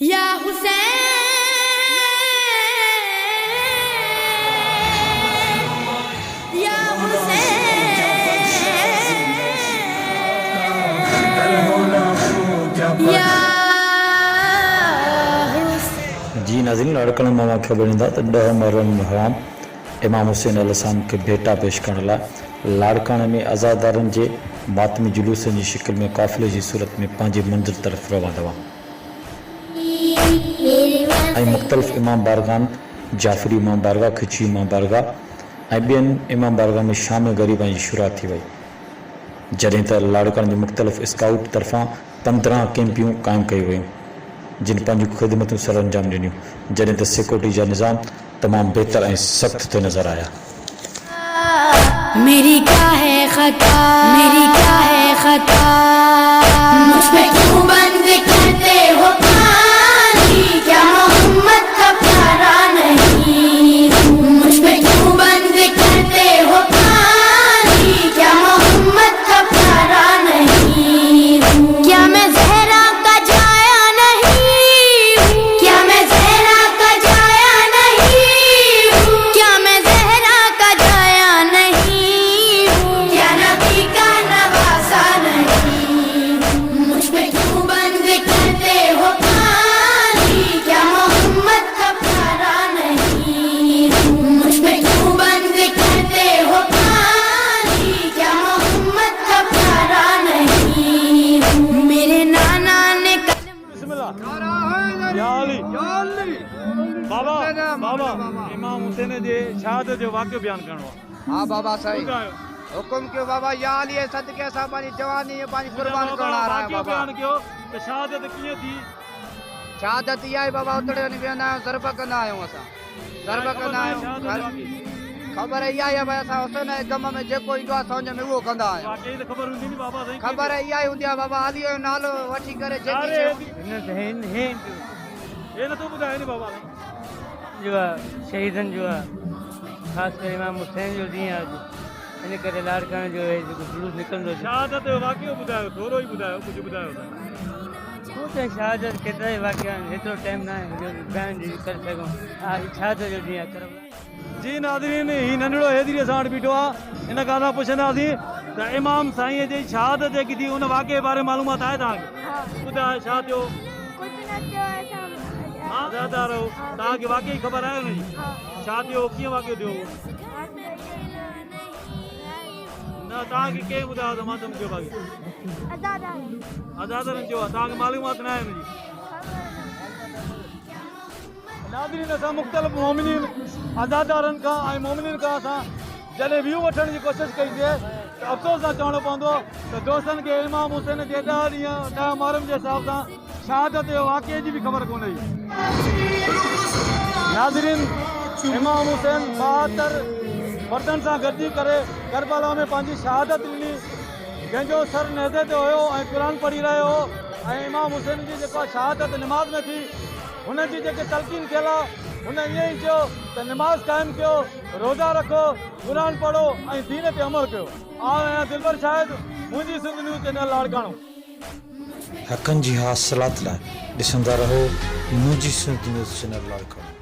یا حسین یا جی ناظرین لڑکن میں خبر ॾींदा त 10 محرم حرام امام حسین علیہ السلام کے بھیٹا پیش کرنے लाइ लाड़काणे में आज़ादारनि जे मातमी जुलूसनि जी शिकिल में काफ़िले जी सूरत में पंहिंजे मंज़िल तरफ़ रवां दवा ऐं मुख़्तलिफ़ इमाम बारगाहनि जाफ़री इमाम बारगाह खिची इमाम बारगाह ऐं ॿियनि इमाम बारगाह में शाम ग़रीबान जी शुरूआत थी वई जॾहिं त लाड़काणे जी मुख़्तलिफ़ स्काउट तरफ़ां 15 कैंपियूं क़ाइमु कयूं वयूं जिन पंहिंजूं ख़िदमतूं सर अंजाम ॾिनियूं जॾहिं त सिक्योरिटी जा निज़ाम तमामु बहितर ऐं सख़्त ते नज़र आया میری کیا ہے خطا میری کیا ہے خطا مجھ پہ کیوں بند کرتے ہو پانی کیا محمد کا پیارا نہیں مجھ پہ کیوں بند کرتے ہو پانی کیا محمد کا پیارا نہیں کیا میں زہرا کا جایا نہیں کیا میں زہرا کا جایا نہیں کیا میں زہرا کا جایا نہیں بابا بابا امام حسین جی شہادت جو واقعہ بیان کرنو ہاں بابا صحیح حکم کیوں بابا یا علی صدقے سا پانی جوانی پانی قربان کرنا رہا ہے بابا بیان کیو کہ شہادت کیے تھی شہادت یہ ہے بابا اتڑے نہیں بیان آئے ضرب کرنا آئے ہوں اسا ضرب کرنا آئے ہوں خبر ہے یہ ہے بھائی اسا حسین غم میں جے کوئی دعا سمجھ میں وہ کندا آئے واقعی تو خبر ہوندی نہیں بابا صحیح خبر ہے یہ ہوندی بابا علی جو نالو وٹھی کرے جے یہ نہ تو بدھائے نہیں بابا جو شہیدن جو خاص کر امام حسین جو ڈींहुं आहे इन करे लाड़काणे जो जेको जुलूस निकिरंदो शहादत जो वाक़ियो ॿुधायो थोरो ई ॿुधायो कुझु ॿुधायो छो त शहादत केतिरा ई वाक़िया आहिनि हेतिरो टाइम न आहे जो बयान जी करे सघूं हा शहादत जो ॾींहुं आहे करम जी नाज़रीन ही नंढड़ो हैदरीअ सां वटि बीठो आहे इन खां असां पुछंदासीं त इमाम साईं जी शहादत जेकी थी उन वाक़िए जे बारे में मालूमात आहे तव्हांखे ॿुधायो छा थियो आज़ादार हो तव्हांखे वाक़ई ख़बर आहे हुनजी छा थियो कीअं वाक़ियो थियो न तव्हांखे कंहिं ॿुधायो त मां त मूंखे वाक़ियो आज़ादारनि चयो आहे तव्हांखे मालूमात न आहे हुनजी नाज़रीन असां मुख़्तलिफ़ मोमिनीन आज़ादारनि खां ऐं मोमिनीन खां असां जॾहिं व्यू वठण जी कोशिशि कईसीं त अफ़सोस सां चवणो पवंदो त दोस्तनि खे इमाम हुसैन जे 10 ॾींहं 10 मुहर्रम जे हिसाब सां शहादत जो वाक़िए जी बि ख़बर कोन हुई नाज़रीन इमाम हुसैन 72 मर्दनि सां गॾिजी करे करबला में पंहिंजी शहादत ॾिनी जंहिंजो सर नेज़े ते हुयो ऐं क़ुर पढ़ी रहियो हो ऐं इमाम हुसैन जी जेका शहादत निमाज़ में थी हुनजी जेके तलक़ीन थियल आहे हुन ईअं ई चयो त निमाज़ क़ाइमु कयो रोज़ा रखो क़ुर पढ़ो ऐं दीन ते अमल कयो आहियां दिलबर शाहिद मुंहिंजी सिंध न्यूज़ चैनल लाड़काणो हक़नि जी हासिलात लाइ ॾिसंदा रहो मुंहिंजी सिंध न्यूज़ चैनल लाड़काणो